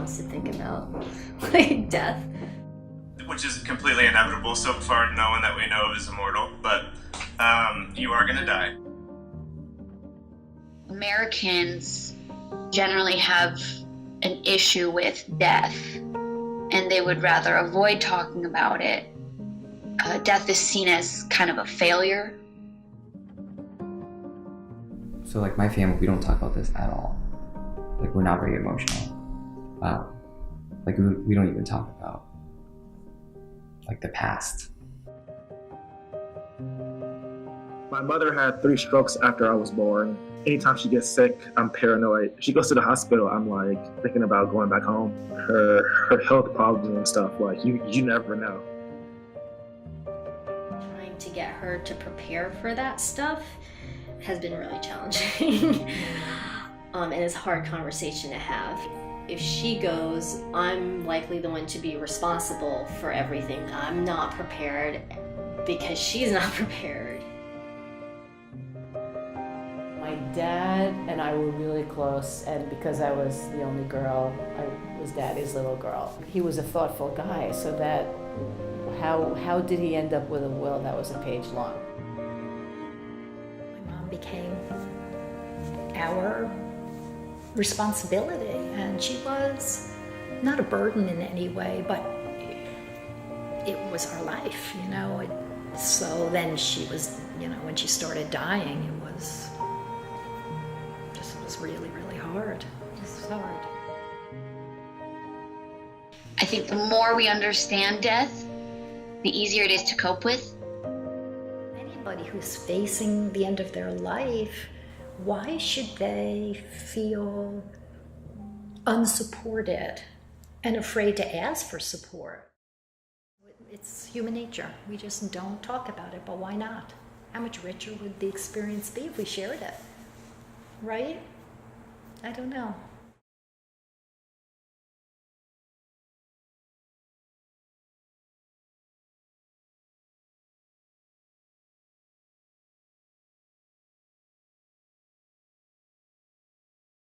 wants to think about like death. Which is completely inevitable. So far, no one that we know of is immortal, but you are gonna die. Americans generally have an issue with death, and they would rather avoid talking about it. Death is seen as kind of a failure. So like my family, we don't talk about this at all. Like we're not very emotional. Like we don't even talk about like the past. My mother had 3 strokes after I was born. Anytime she gets sick, I'm paranoid. If she goes to the hospital, I'm like thinking about going back home. Her health problems and stuff, like you never know. Trying to get her to prepare for that stuff has been really challenging. And it's a hard conversation to have. If she goes, I'm likely the one to be responsible for everything. I'm not prepared because she's not prepared. My dad and I were really close, and because I was the only girl, I was Daddy's little girl. He was a thoughtful guy, so that how did he end up with a will that was a page long? My mom became our responsibility, and she was not a burden in any way, but it was our life, you know. So then she was, you know, when she started dying, it was really, really hard. It was hard. I think the more we understand death, the easier it is to cope with. Anybody who's facing the end of their life, why should they feel unsupported and afraid to ask for support? It's human nature. We just don't talk about it, but why not? How much richer would the experience be if we shared it? Right? I don't know.